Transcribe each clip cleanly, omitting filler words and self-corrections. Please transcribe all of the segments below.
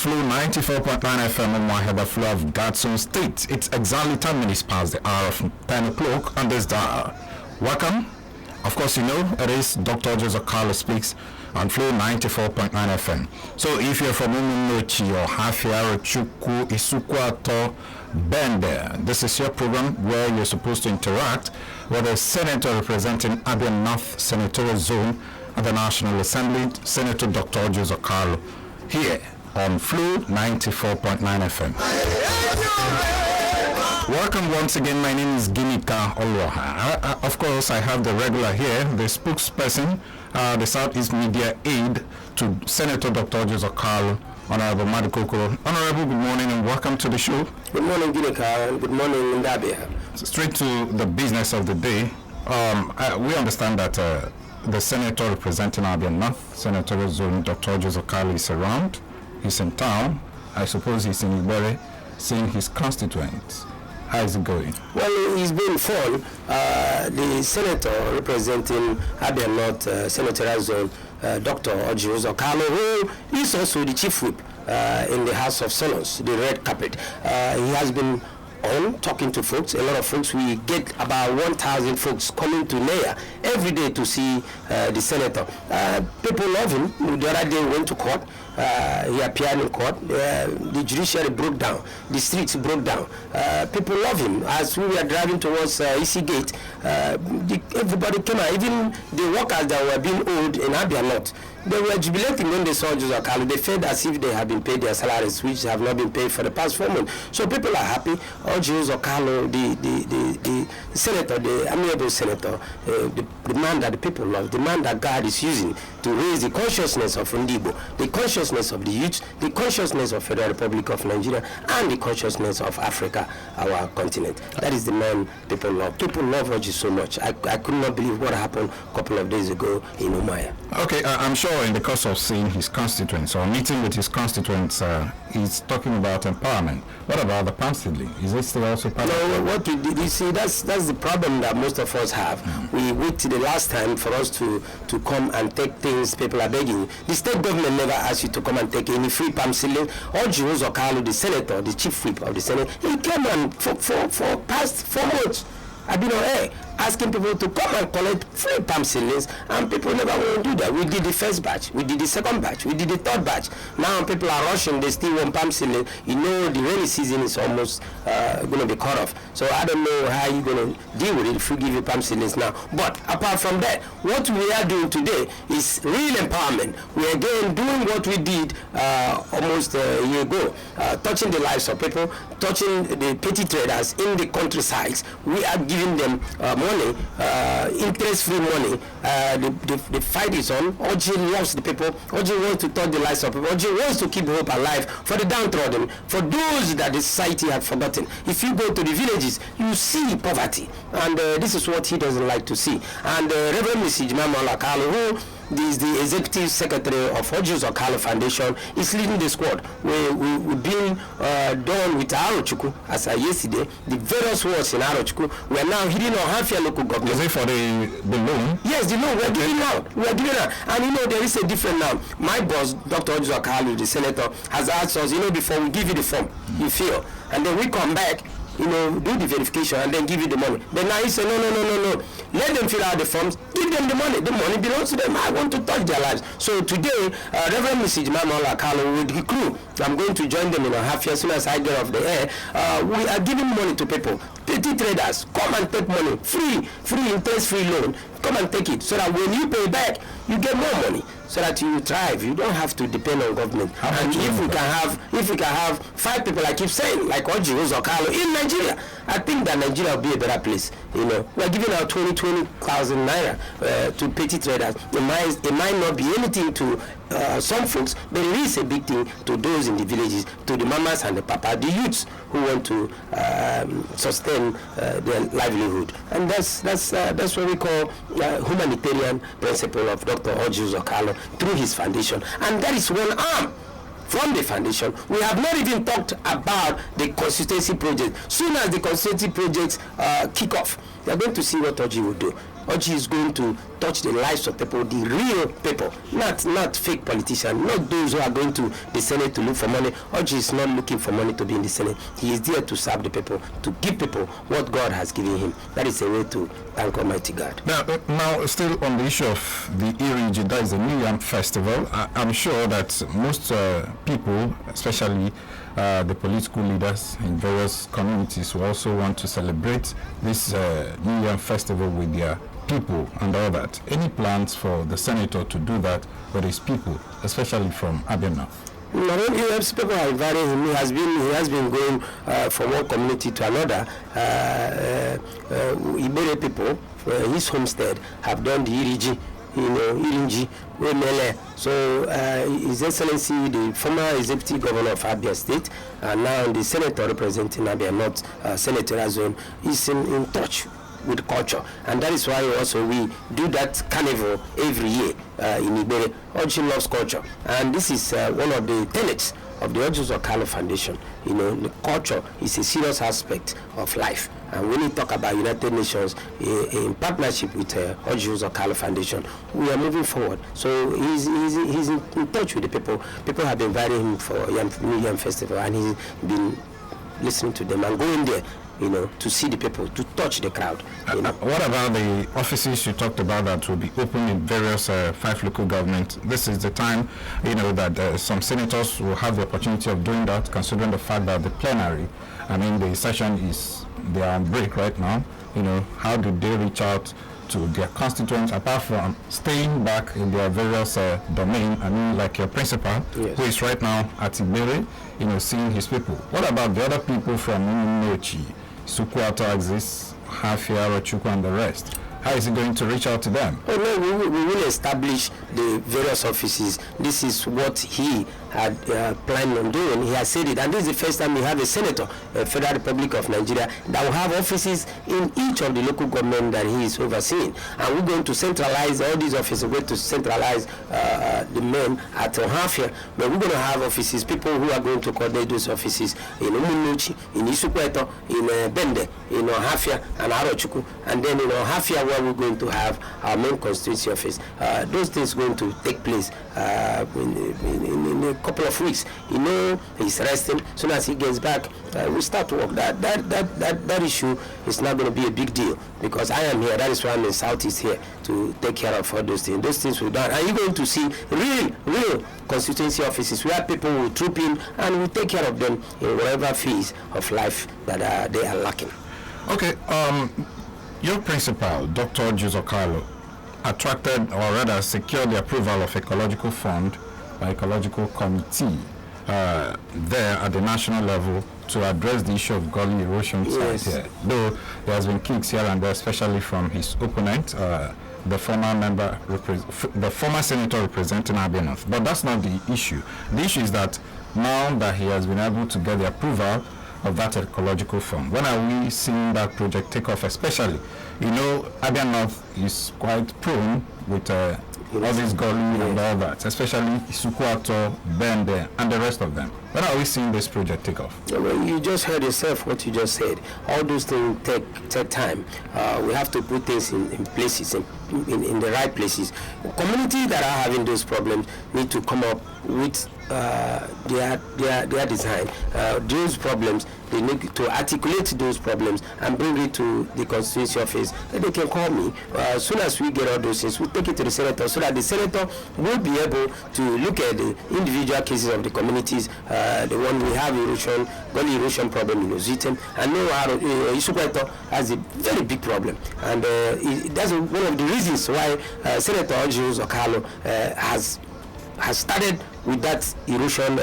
Flow 94.9 FM umuahia, the flow of God's own state. It's exactly 10 minutes past the hour of 10 o'clock on this dial. Welcome. Of course, you know, it is Dr. Kalu speaks on Flow 94.9 FM. So if you're from Umunochi or Hafia or Chuku, Isukwato, Bende, this is your program where you're supposed to interact with a senator representing Abia North Senatorial Zone at the National Assembly, Senator Dr. Kalu, here on Flow 94.9 FM. Welcome once again. My name is Ginika Oloha. Of course, I have the regular here, the spokesperson, the Southeast Media Aide to Senator Dr. Kalu, Honorable Madikoko. Honorable, good morning and welcome to the show. Good morning, Ginika, and good morning, Ndabia. Straight to the business of the day. We understand that the senator representing Abia North Senatorial Zone, Dr. Kalu, is around. He's in town. I suppose he's in Ibere, seeing his constituents. How is it going? Well, it's been fun. The senator representing Abia North Senatorial Zone, Dr. Orji, who is also the chief whip in the House of Solons, the red carpet. He has been on talking to folks, a lot of folks. We get about 1,000 folks coming to Leia every day to see the senator. People love him. The other day we went to court. He appeared in court. The judiciary broke down. The streets broke down. People love him. As we were driving towards EC Gate, everybody came out. Even the workers that were being owed in Abia North, they were jubilating when they saw Uzor Kalu. They felt as if they had been paid their salaries, which have not been paid for the past 4 months. So people are happy. Uzor Kalu, the senator, the amiable senator, the man that the people love, the man that God is using to raise the consciousness of Ndibo, the consciousness of the youth, the consciousness of Federal Republic of Nigeria, and the consciousness of Africa, our continent. That is the man people love. People love Orji so much. I could not believe what happened a couple of days ago in Umuahia. Okay, I'm sure in the course of seeing his constituents or meeting with his constituents, he's talking about empowerment. What about the palm seedling? Is it still also part of it? What we did, you see, that's the problem that most of us have. We wait till the last time for us to come and take things people are begging. The state government never asked you to come and take any free palm seedling. Orji Kalu, the senator, the chief whip of the Senate, he came and for past 4 months, I've been on air asking people to come and collect free palm seedlings, and people never want to do that. We did the first batch, we did the second batch, we did the third batch. Now people are rushing, they still want palm seedling. You know the rainy season is almost going to be cut off. So I don't know how you're going to deal with it if we give you palm seedlings now. But apart from that, what we are doing today is real empowerment. We are again doing what we did almost a year ago, touching the lives of people, touching the petty traders in the countrysides. We are giving them money, interest-free money. The fight is on. Orji loves the people. Orji wants to touch the lives of people. Orji wants to keep hope alive for the downtrodden, for those that the society had forgotten. If you go to the villages, you see poverty, and this is what he doesn't like to see. And Reverend Mrs. Jimama Kalu, who is the executive secretary of Uzor Kalu Foundation, is leading the squad. We've been done with Arochukwu as yesterday. The various wards in Arochukwu, we are now hitting on Hafia local government. Is it for the loan? Yes, the loan. We are giving out. We are giving out. And you know, there is a different now. My boss, Dr. Uzor Kalu, the senator, has asked us, you know, before we give you the form, you fill. And then we come back, you know, do the verification and then give you the money. Then now he said, no. Let them fill out the forms, give them the money. The money belongs to them. I want to touch their lives. So today, Reverend Mrs. Jimama Kalu with the crew, I'm going to join them in a half year as soon as I get off the air. We are giving money to people. Petty traders, come and take money. Free interest-free loan. Come and take it so that when you pay back, you get more money, so that you thrive. You don't have to depend on government. And if we can have 5 people, I keep saying, like Orji Kalu in Nigeria, I think that Nigeria will be a better place. You know, we are giving out 20,000 naira to petty traders. It might not be anything to some folks, but it is a big thing to those in the villages, to the mamas and the papa, the youths who want to sustain their livelihood. And that's what we call humanitarian principle of Dr. Orji Kalu through his foundation. And that is one arm from the foundation. We have not even talked about the constituency project. Soon as the constituency projects kick off, they are going to see what Orji will do. Orji is going to touch the lives of people, the real people, not fake politicians, not those who are going to the Senate to look for money. Orji is not looking for money to be in the Senate. He is there to serve the people, to give people what God has given him. That is a way to thank Almighty God. Now, still on the issue of the Iriji, that is the New Yam Festival. I'm sure that most people, especially the political leaders in various communities, will also want to celebrate this New Yam Festival with their people and all that. Any plans for the senator to do that with his people, especially from Abia North? People are inviting him. He has been going from one community to another. Ibere people, his homestead, have done the Iriji, Irinji, Wemele. So His Excellency, the former executive governor of Abia State, and now the senator representing Abia North senatorial zone, is in touch with culture, and that is why also we do that carnival every year in Ibere. Orji loves culture, and this is one of the tenets of the Uzor Kalu Foundation. The culture is a serious aspect of life, and when we talk about United Nations in partnership with Uzor Kalu Foundation, we are moving forward. So he's in touch with the people. People have been inviting him for New Yam Festival, and he's been listening to them and going there, to see the people, to touch the crowd. What about the offices you talked about that will be open in various 5 local governments? This is the time, that some senators will have the opportunity of doing that, considering the fact that the plenary, the session they are on break right now. How do they reach out to their constituents, apart from staying back in their various domain? Like your principal, yes, who is right now at Ibere, seeing his people. What about the other people from Orji, Sukuato exists, Hafia, Rochukwu, and the rest? How is he going to reach out to them? We will establish the various offices. This is what he had planned on doing. He has said it, and this is the first time we have a senator, Federal Republic of Nigeria, that will have offices in each of the local government that he is overseeing. And we're going to centralize all these offices. We're going to centralize the men at Ohafia, but we're going to have offices, people who are going to coordinate those offices in Umunuchi, in Isukweto, in Bende, in Ohafia, and Arochukwu, and then in Ohafia, where we're going to have our main constituency office. Those things are going to take place in a couple of weeks. He's resting. As soon as he gets back, we start to work. That issue is not going to be a big deal, because I am here. That is why I'm in Southeast here to take care of all those things. Those things we've done. And you're going to see real constituency offices where people will troop in and we take care of them in whatever phase of life that they are lacking. Okay. Your principal, Dr. Uzor Kalu, attracted, or rather secured, the approval of ecological fund by ecological committee there at the national level to address the issue of gully erosion sites here. Though there has been kicks here and there, especially from his opponent, the former senator representing Abia North. But that's not the issue. The issue is that now that he has been able to get the approval of that ecological fund, when are we seeing that project take off? Especially, Abia North is quite prone with all these gully and all that, especially Sukuato, Bende, and the rest of them. When are we seeing this project take off? Well, you just heard yourself what you just said. All those things take time. We have to put things in places, in the right places. Communities that are having those problems need to come up with their design. Those problems, they need to articulate those problems and bring it to the constituency office. They can call me. As soon as we get all those things, we'll take it to the senator so that the senator will be able to look at the individual cases of the communities. The one we have gully erosion problem in Ozitem, and Isukweto has a very big problem, and that's one of the reasons why Senator Uzor Kalu has started with that erosion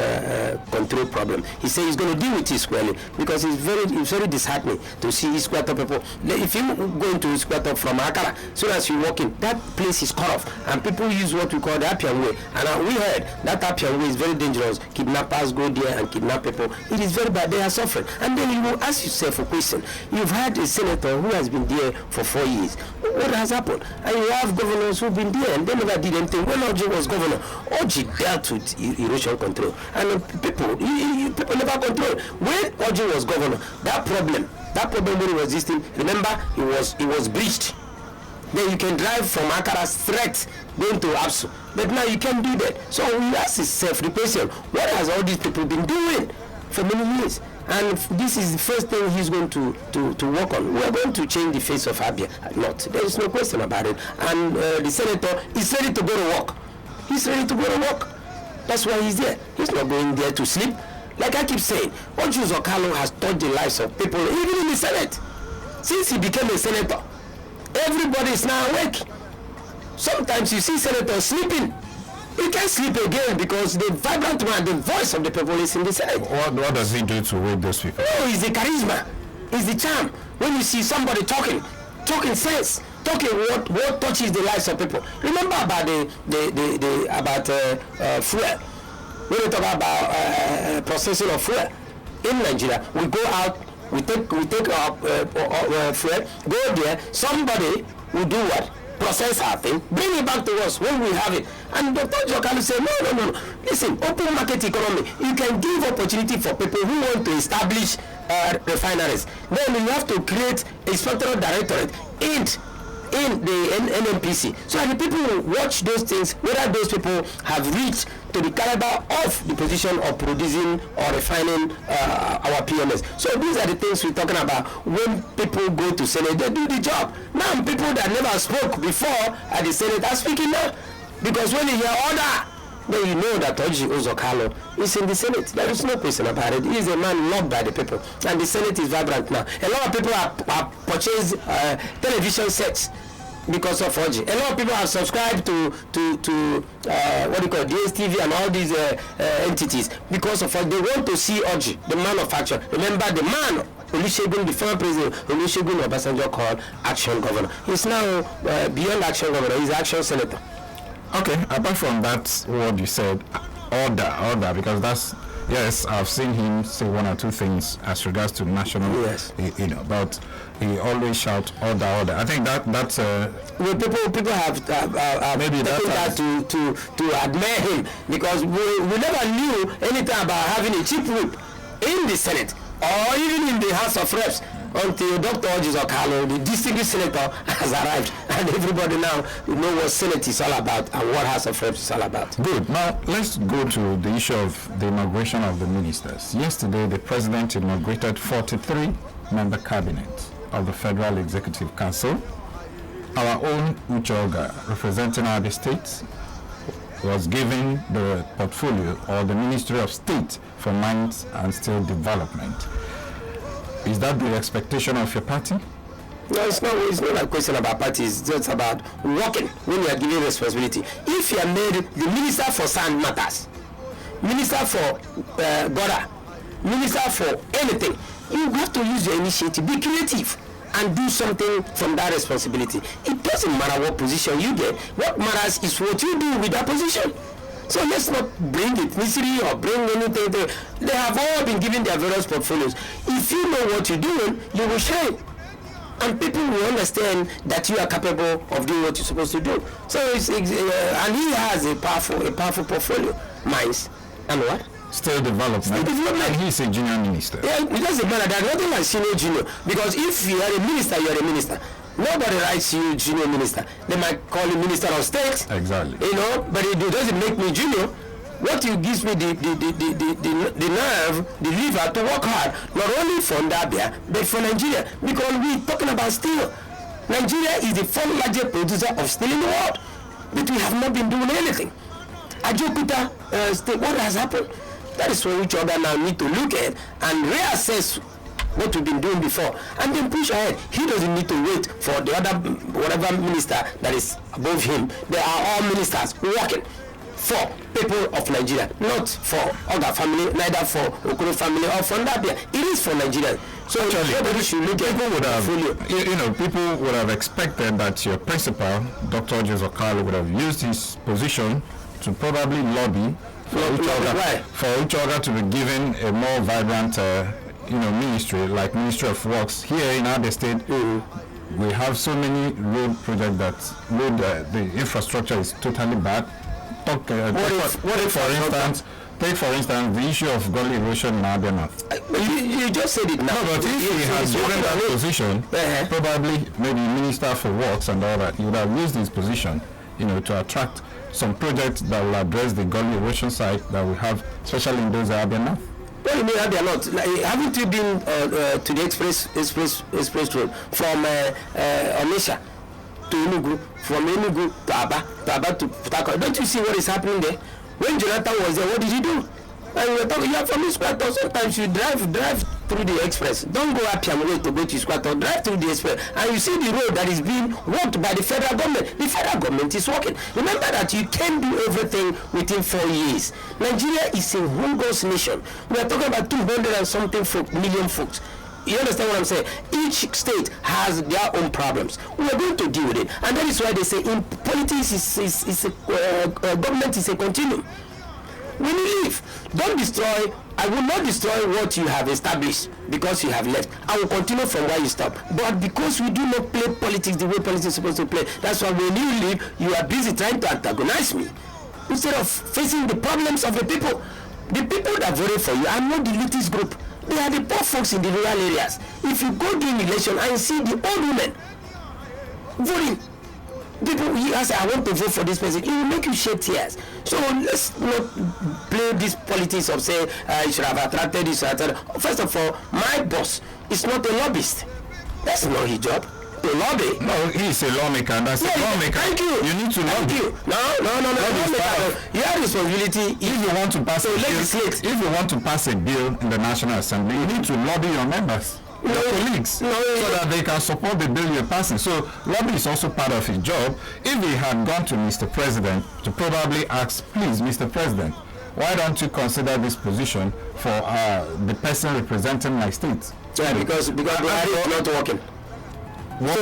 control problem. He said he's going to deal with it squarely, because it's very disheartening to see Isukweto people. If you go into Isukweto from Akara, as soon as you walk in, that place is cut off, and people use what we call the Appian Way. And we heard that Appian Way is very dangerous. Kidnappers go there and kidnap people. It is very bad. They are suffering. And then you will ask yourself a question. You've had a senator who has been there for 4 years. What has happened? And you have governors who've been there and they never did anything. When Orji was governor, Orji dealt with erosion control, and people never control. When Orji was governor, that problem when he was existing, remember, it was breached. Then you can drive from Accra straight going to Apsu. But now you can't do that. So we ask himself the question, what has all these people been doing for many years? And this is the first thing he's going to work on. We are going to change the face of Abia. Not. There is no question about it. And the senator is ready to go to work. He's ready to go to work. That's why he's there. He's not going there to sleep. Like I keep saying, Uzor Kalu has touched the lives of people, even in the Senate. Since he became a senator, everybody is now awake. Sometimes you see senators sleeping. He can't sleep again because the vibrant man, the voice of the people is in the Senate. What does he do to wake those people? No, it's the charisma. It's the charm. When you see somebody talking sense, talking what touches the lives of people. Remember about fuel. When we talk about processing of fuel in Nigeria, we go out, we take our fuel, go there, somebody will do what? Process our thing, bring it back to us when we have it. And Dr. Jokalu said, no. Listen, open market economy. You can give opportunity for people who want to establish refineries. Then you have to create a inspectorate directorate in the NNPC. So the people will watch those things, whether those people have reached to the caliber of the position of producing or refining our PMS. So these are the things we're talking about. When people go to Senate, they do the job. Now people that never spoke before at the Senate are speaking now. Because when you hear order, then you know that Uzor Kalu is in the Senate. There is no question about it. He is a man loved by the people. And the Senate is vibrant now. A lot of people have purchased television sets because of Orji. A lot of people have subscribed to what do you call DSTV and all these entities because of Orji. They want to see Orji, the man of action. Remember the man Olusegun, the former president Olusegun Obasanjo called action governor. He's now beyond action governor. He's action senator. Okay, apart from that, what you said, order, because that's, yes, I've seen him say one or two things as regards to national, yes, but he always shouts order. I think that's well, people have maybe that to admire him, because we never knew anything about having a chief whip in the Senate or even in the House of Reps until Dr. Uzor Kalu, the distinguished senator, has arrived, and everybody now know what Senate is all about and what House of Reps is all about. Good. Now let's go to the issue of the inauguration of the ministers. Yesterday, the president inaugurated 43-member cabinet of the Federal Executive Council. Our own Uchoga, representing Abia State, was given the portfolio or the Ministry of State for Mines and Steel Development. Is that the expectation of your party? No, it's not a question about party. It's just about working when you are given responsibility. If you are made the minister for sand matters, minister for border, minister for anything, you have to use your initiative, be creative, and do something from that responsibility. It doesn't matter what position you get. What matters is what you do with that position. So let's not bring ethnicity or bring anything. They have all been given their various portfolios. If you know what you're doing, you will shine. And people will understand that you are capable of doing what you're supposed to do. So and he has a powerful portfolio. Mines and what? Still development. And he's a junior minister. Yeah, it doesn't matter. There's nothing like senior junior. Because if you are a minister, you are a minister. Nobody writes you junior minister. They might call you minister of state. Exactly. You know, but it doesn't make me junior. What you gives me the nerve, the liver to work hard, not only for Ndabia, but for Nigeria. Because we're talking about steel. Nigeria is the fourth largest producer of steel in the world. But we have not been doing anything. Ajokuta state, what has happened? That is what each other now need to look at and reassess what we've been doing before, and then push ahead. He doesn't need to wait for the other whatever minister that is above him. They are all ministers working for people of Nigeria, not for other family, neither for Okoro family or for Ndabia. It is for Nigeria. So everybody should look at people would have, people would have expected that your principal, Dr. Uzor Kalu, would have used his position to probably lobby for Uchoga to be given a more vibrant ministry, like Ministry of Works. Here in Abia State, we have so many road projects that the infrastructure is totally bad. For instance, Take, for instance, the issue of gully erosion in Abia North. But you just said it now. No, but if he had given that position, probably maybe Minister for Works and all that, he would have used his position, to attract some projects that will address the gully erosion side that we have, especially in those Abia North. What do you mean Abia North? Haven't you been to the express road from Onisha to Enugu, from Enugu to Aba to Port? Don't you see what is happening there? When Jonathan was there, what did he do? And we're talking, you're from Squatter, sometimes you drive through the express. Don't go up Piamway to go to Squatter, drive through the express. And you see the road that is being worked by the federal government. The federal government is working. Remember that you can't do everything within 4 years. Nigeria is a humongous nation. We are talking about 200 and something million folks. You understand what I'm saying? Each state has their own problems. We are going to deal with it. And that is why they say in politics government is a continuum. When you leave, don't destroy. I will not destroy what you have established because you have left. I will continue from where you stop. But because we do not play politics the way politics is supposed to play, that's why when you leave, you are busy trying to antagonize me instead of facing the problems of the people. The people that voted for you are not the elitist group. They are the poor folks in the rural areas. If you go during election and see the old women voting, people, I say, I want to vote for this person, it will make you shed tears. So let's not play this politics of say, you should have attracted this. First of all, my boss is not a lobbyist. That's not his job. To lobby. No, he's a lawmaker, and that's a lawmaker. Thank you. You need to lobby. You. No. You have responsibility. If you want to pass a bill in the National Assembly, you need to lobby your members. Your colleagues, so that they can support the bill you're passing. So lobby is also part of his job. If he had gone to Mr. President to probably ask, please, Mr. President, why don't you consider this position for the person representing my state? Yeah, because Buhari is not working. So the road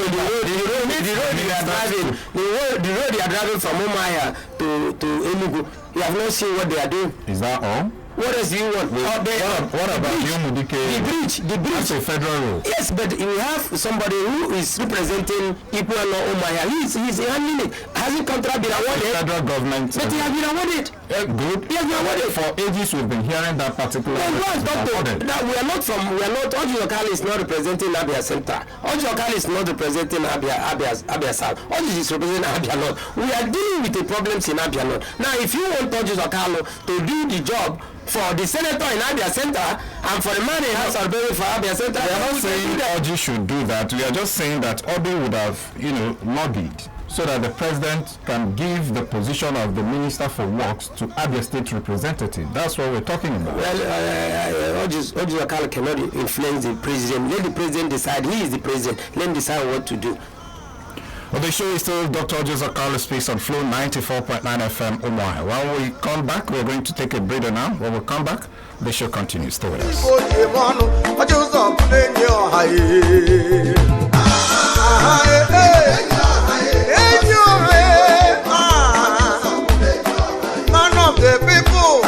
you are driving from umuahia to Enugu, you have not seen what they are doing. Is that all? What else do you want? What about the bridge? That's a federal road. Yes, but we have somebody who is representing Ipu and umuahia. He's handling it. Hasn't contract been awarded? The federal government. But he has been awarded. Good. He has been awarded. For ages we've been hearing that particular. Now we are not. Orji Kalu is not representing Abia Central. Orji Kalu is not representing Abia South. Orji is representing Abia North. We are dealing with the problems in Abia North. Now, if you want Orji Kalu to do the job for the senator in Abia Central and for the man in House of Assembly for Abia Central, we are not saying Orji should do that. We are just saying that Orji would have, lobbied so that the president can give the position of the Minister for Works to Abia State representative. That's what we're talking about. Well, Orji Kalu cannot influence the president. Let the president decide. He is the president. Let him decide what to do. Well, the show is still Dr. Joseph Kalu speaks on Flow 94.9 FM umuahia. When we come back, we're going to take a breather now. When we come back, the show continues. Stay with us. Man of the people.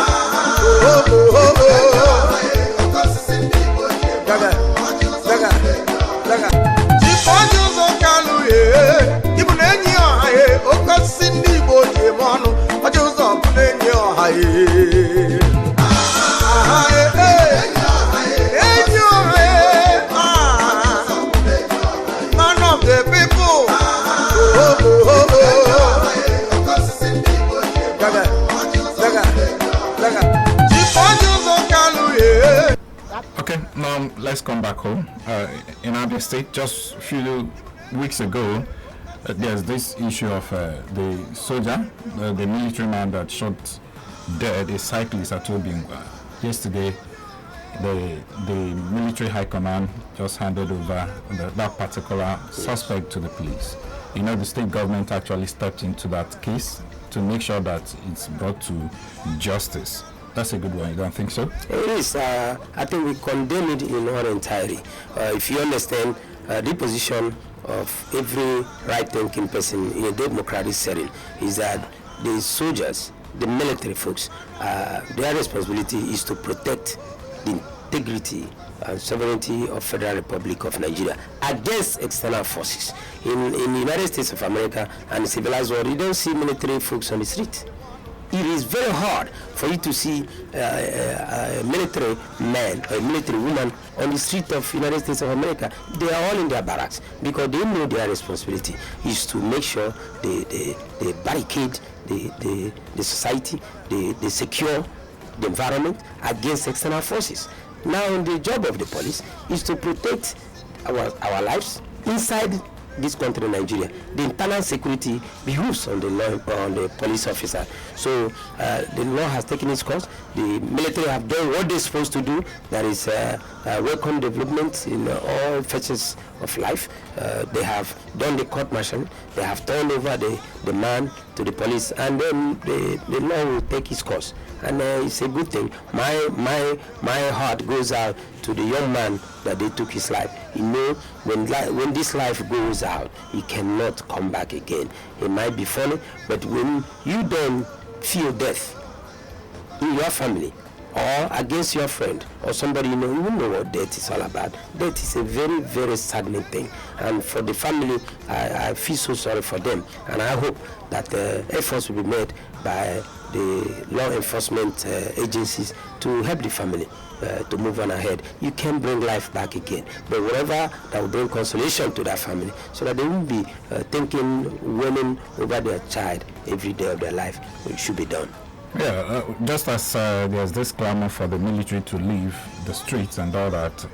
Man of the people. Okay, now let's come back home. In Abia State, just a few weeks ago, there's this issue of the soldier, the military man that shot dead a cyclist at Obingwa. Yesterday, the military high command just handed over that particular suspect to the police. The state government actually stepped into that case to make sure that it's brought to justice. That's a good one. You don't think so? It is. I think we condemn it in our entirety. If you understand the position of every right-thinking person in a democratic setting, is that the soldiers, the military folks, their responsibility is to protect the integrity and sovereignty of Federal Republic of Nigeria against external forces. In the United States of America and the civilized world, you don't see military folks on the street. it is very hard for you to see a military man or a military woman on the street of United States of America. They are all in their barracks because they know their responsibility is to make sure they barricade the society, they secure the environment against external forces. Now, the job of the police is to protect our lives inside this country, Nigeria. The internal security behooves on the law, on the police officer. So the law has taken its course. The military have done what they're supposed to do. That is welcome development in all facets of life. They have done the court martial. They have turned over the man to the police, and then the law will take its course. And it's a good thing. My heart goes out to the young man that they took his life. You know, when this life goes out, it cannot come back again. It might be funny, but when you don't feel death in your family or against your friend or somebody you will know what death is all about. Death is a very, very saddening thing. And for the family, I feel so sorry for them. And I hope that efforts will be made by the law enforcement agencies to help the family to move on ahead. You can bring life back again, but whatever that will bring consolation to that family, so that they won't be thinking, winning over their child every day of their life, it should be done. Yeah, just as there's this clamor for the military to leave the streets and all that,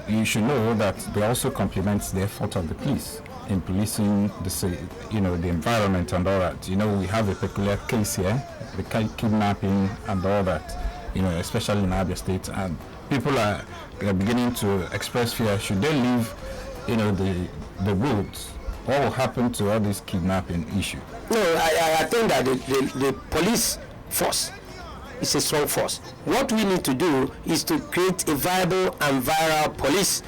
you should know that they also complement the effort of the police in policing the environment and all that. You know, we have a peculiar case here, the kidnapping and all that, especially in Abia State, and people are beginning to express fear. Should they leave, the roads? What will happen to all this kidnapping issue? No, I think that the police force is a strong force. What we need to do is to create a viable and viral police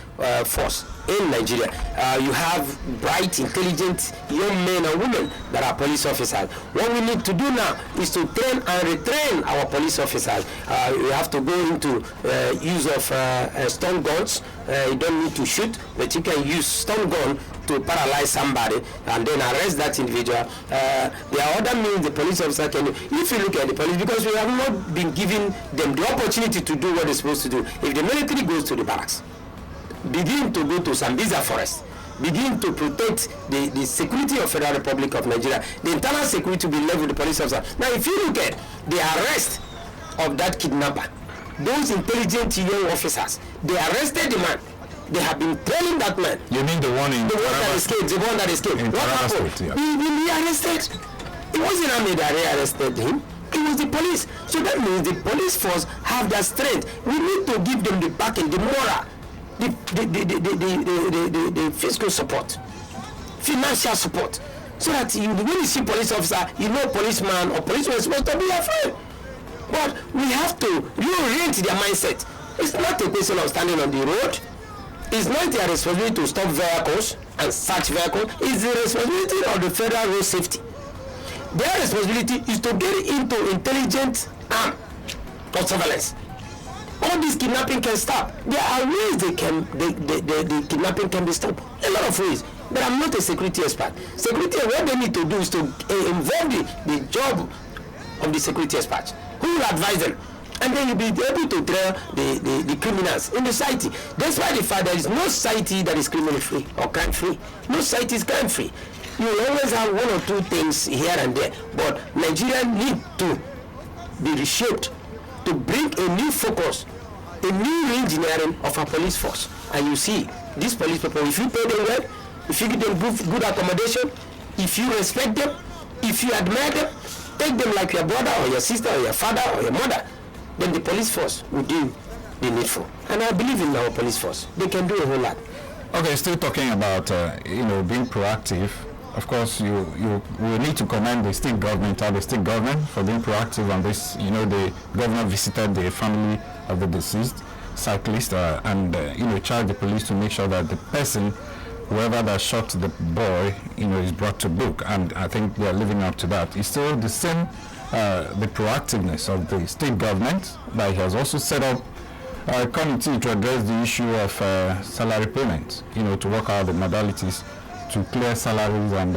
force in Nigeria. You have bright, intelligent young men and women that are police officers. What we need to do now is to train and retrain our police officers. We have to go into use of stun guns. You don't need to shoot, but you can use stun gun to paralyze somebody and then arrest that individual. There are other means the police officer can do. If you look at the police, because we have not been giving them the opportunity to do what they're supposed to do. If the military goes to the barracks, begin to go to Sambisa forest, begin to protect the security of Federal Republic of Nigeria, the internal security will be left with the police officer. Now, if you look at the arrest of that kidnapper, those intelligent young officers, they arrested the man. They have been trailing that man. You mean the one in that escaped? The one that escaped. What happened? State, yeah. He arrested. It wasn't army that arrested him. It was the police. So that means the police force have that strength. We need to give them the backing, the moral, the fiscal support, financial support, so that when you see police officer, policeman or policeman is supposed to be afraid. But we have to reorient their mindset. It's not a question of standing on the road. It's not their responsibility to stop vehicles and search vehicles. It's the responsibility of the federal road safety. Their responsibility is to get into intelligent arm or surveillance. All this kidnapping can stop. There are ways the kidnapping can be stopped. A lot of ways. But I'm not a security expert. Security, what they need to do is to involve the job of the security experts, who will advise them. And then you'll be able to trail the criminals in the society. Despite the fact there is no society that is criminal free or crime free. No society is crime free. You will always have one or two things here and there. But Nigeria need to be reshaped to bring a new focus, a new engineering of our police force. And you see, these police people, if you pay them well, if you give them good accommodation, if you respect them, if you admire them, take them like your brother or your sister or your father or your mother, then the police force will do the needful. And I believe in our police force. They can do a whole lot. Okay, still talking about being proactive. Of course, you will need to commend the state government for being proactive on this. The governor visited the family of the deceased cyclist and charged the police to make sure that the person, whoever that shot the boy, is brought to book. And I think they are living up to that. It's still the same, the proactiveness of the state government that he has also set up a committee to address the issue of salary payment, to work out the modalities to clear salaries and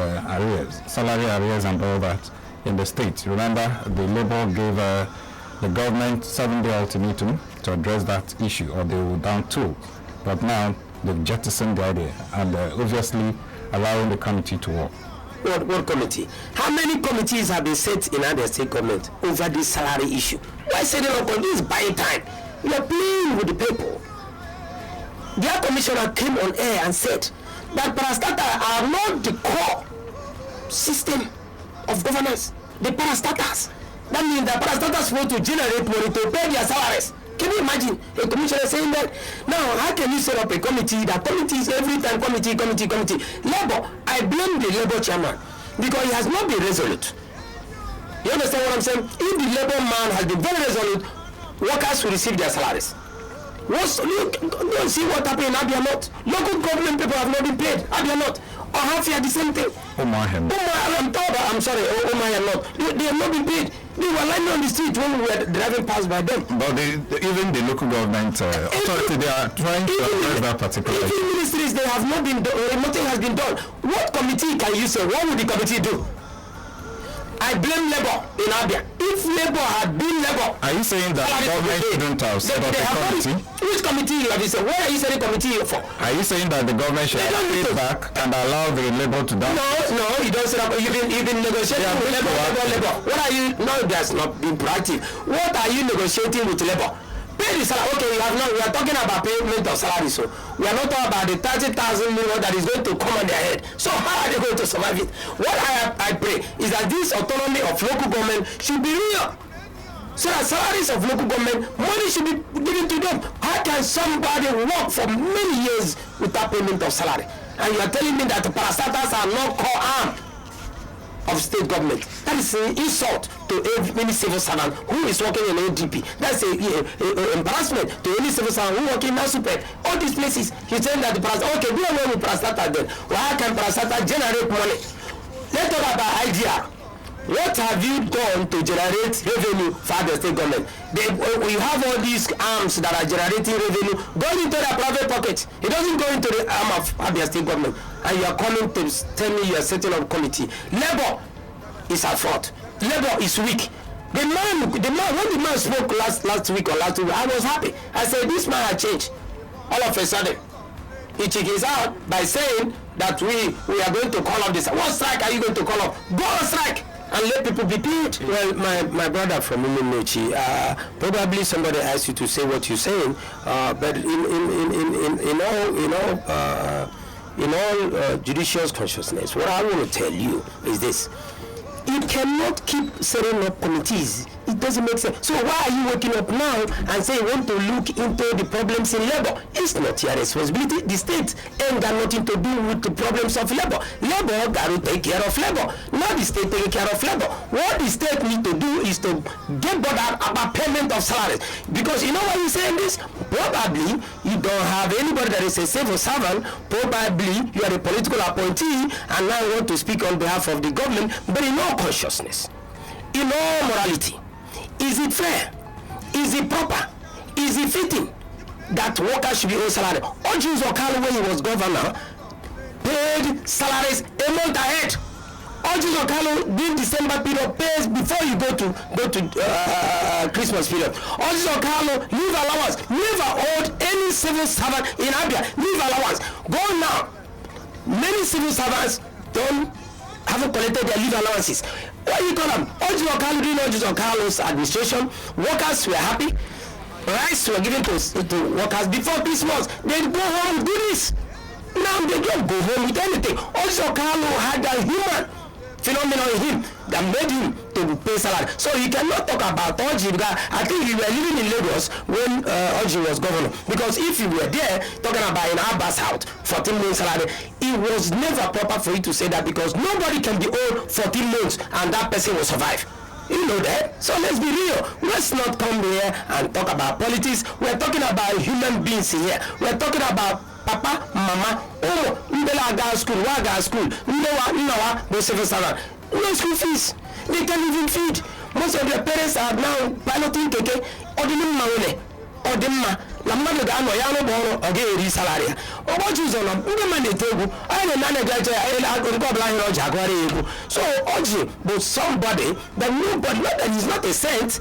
salary arrears and all that. in the state. Remember, the Labour gave the government 7-day ultimatum to address that issue, or they will down tool. But now they've jettisoned the idea and obviously allowing the committee to work. What committee? How many committees have been set in other state government over this salary issue? Why setting up on this buying time? You are playing with the people. Their commissioner came on air and said that parastatals are not the core system of governance. The parastatals. That means that parastatals supposed to generate money to pay their salaries. Can you imagine a commissioner saying that? Now, how can you set up a committee? That committee is every time committee. Labour, I blame the Labour chairman because he has not been resolute. You understand what I'm saying? If the Labour man has been very resolute, workers will receive their salaries. Don't see what happened in Abia North. Local government people have not been paid. Abia North. Or Hafia, the same thing. Umuahia. I'm sorry, Umuahia North. They have not been paid. They were lying on the street when we were driving past by them. But even the local government authority, they are trying to address that particular issue. Even ministries, they have not been done, nothing has been done. What committee can you say? What would the committee do? I blame Labour in Abia. If Labour had been Labour, are you saying that government shouldn't have set up a committee? Which committee have you said? What are you saying committee for? Are you saying that the government should have paid back and allow the Labour to down? No, you don't set up. You've been negotiating with Labour. What are you? No, that's not been proactive. What are you negotiating with Labour? Pay the salary. Okay, you have not. We are talking about payment of salary, so we are not talking about the 30,000 million that is going to come on their head. So how are they going to survive it? What I pray is that this autonomy of local government should be real. So that salaries of local government, money should be given to them. How can somebody work for many years without payment of salary? And you are telling me that the parastatals are not core arm of state government? That is an insult to any civil servant who is working in ODP. That's an embarrassment to any civil servant who working in NASUPED. All these places, he's saying that the parastatal, okay, do away with parastatal then. Why can parastatal generate money? Let's talk about IGR. What have you done to generate revenue for the state government? We have all these arms that are generating revenue going into their private pockets. It doesn't go into the arm of Abia state government. And you are coming to tell me you are setting up a committee. Labour is at fault. Labour is weak. The man, when the man spoke last week, I was happy. I said, this man had changed. All of a sudden, he checked his out by saying that we are going to call up this. What strike are you going to call up? Go on strike and let people be paid. Well, my brother from Umuahia, probably somebody asked you to say what you're saying, but in all judicious consciousness, what I want to tell you is this: you cannot keep setting up committees. It doesn't make sense. So why are you waking up now and say you want to look into the problems in labor? It's not your responsibility. The state ain't got nothing to do with the problems of labor. Labor got to take care of labor, not the state taking care of labor. What the state need to do is to get bothered about payment of salaries. Because you know why you're saying this? Probably you don't have anybody that is a civil servant. Probably you are a political appointee and now you want to speak on behalf of the government, but in all consciousness, in all morality, is it fair? Is it proper? Is it fitting that workers should be owed salary? Uzor, Kalu, when he was governor, paid salaries a month ahead. Uzor, Kalu, during December period, pays before you go to Christmas period. Uzor, Kalu, leave allowance. Never owed any civil servant in Abia. Leave allowance. Go now. Many civil servants haven't collected their leave allowances. What do you call them? Uzor, Kalu, during Uzor, Kalu's administration, workers were happy. Rice were given to workers before Christmas. They go home with goodies. Now they don't go home with anything. Uzor, Kalu had a human phenomenon in him that made him to pay salary. So you cannot talk about Orji, because I think we were living in Lagos when Orji was governor. Because if you were there talking about in Abbas house 14 months salary, it was never proper for you to say that, because nobody can be owed 14 months and that person will survive. You know that. So let's be real. Let's not come here and talk about politics. We're talking about human beings here. We're talking about Papa, Mama, Ndela ga school, Waga school, Nnawa, the civil servant. No school fees. They can't even feed. Most of their parents are now piloting keke, Odimma, na mmadụ ga-anọ ya n'ụgbọ ọrụ ọ ga-eri salari ya. Ụbọchị ụzọ nọ ndị mmadụ na-ete egwu anyị na-anaghị aja ya nke ọbụla ahịrị ọji agụgharị ya egwu. So Orji bụ somebody that nobody, not that he's not a saint,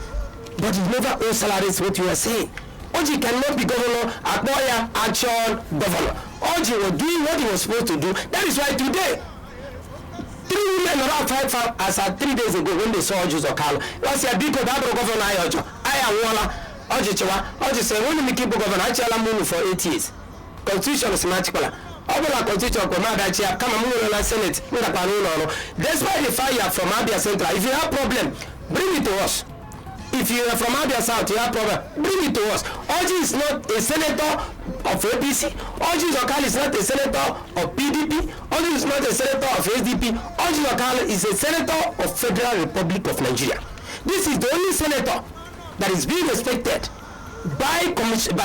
but he never owns salaries. What you are saying, Orji cannot be governor. Akpoya action governor. Orji was doing what he was supposed to do. That is why today 3 women around 5 as 3 days ago when they saw Uzor Kalu, was a big governor. I am one. Orji said, when you keep governor, I tell him for 8 years. Constitution is magical. Obula constitution commander chia kama mungu na senate nda panuno. Despite the fire from Abia Central, if you have problem, bring it to us. If you are from Abia South, you have problem, bring it to us. Orji is not a senator of APC. Orji Uzor Kalu is not a senator of PDP. Orji is not a senator of SDP. Orji Uzor Kalu is a senator of Federal Republic of Nigeria. This is the only senator that is being respected by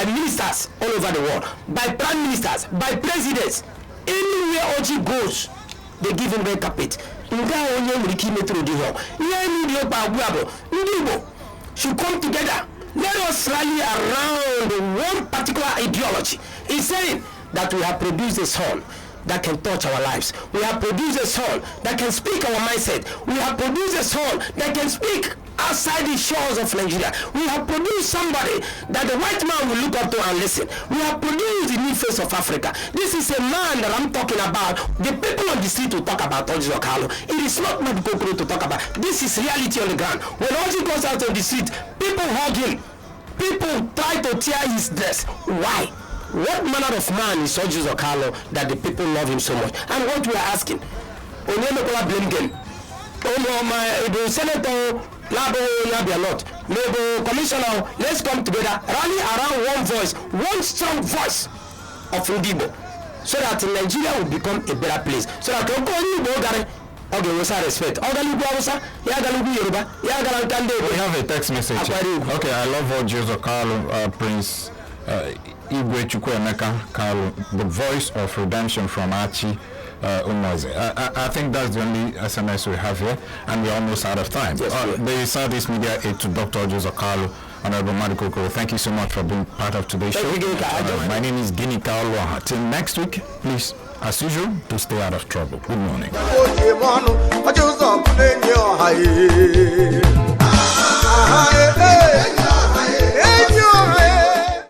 ministers all over the world, by prime ministers, by presidents. Anywhere Orji goes, they give him red carpet. Should come together. Let us rally around one particular ideology. He's saying that we have produced a son that can touch our lives. We have produced a son that can speak our mindset. We have produced a son that can speak outside the shores of Nigeria. We have produced somebody that the white man will look up to and listen. We have produced the new face of Africa. This is a man that I'm talking about. The people on the street will talk about Orji Uzor Kalu. It is not Madukokoro to talk about. This is reality on the ground. When Orji goes out on the street, people hug him. People try to tear his dress. Why? What manner of man is Orji Uzor Kalu that the people love him so much? And what we are asking, Onyemekola blame them. My senator Labo Yabia not. Maybe commissioner, let's come together, rally around one voice, one strong voice of Ndibo, so that Nigeria will become a better place. So that we have a text message. Okay, I love Orji Uzor Kalu, Prince Igwe Chukwuemeka Kalu, the voice of redemption from Archie. I think that's the only SMS we have here, and we're almost out of time. Yes, the Southeast Media Aide to Dr. Orji Uzor Kalu, Honorable Madukokoro, thank you so much for being part of today's show. My name is Gini Kaolwaha. Till next week, please, as usual, to stay out of trouble. Good morning.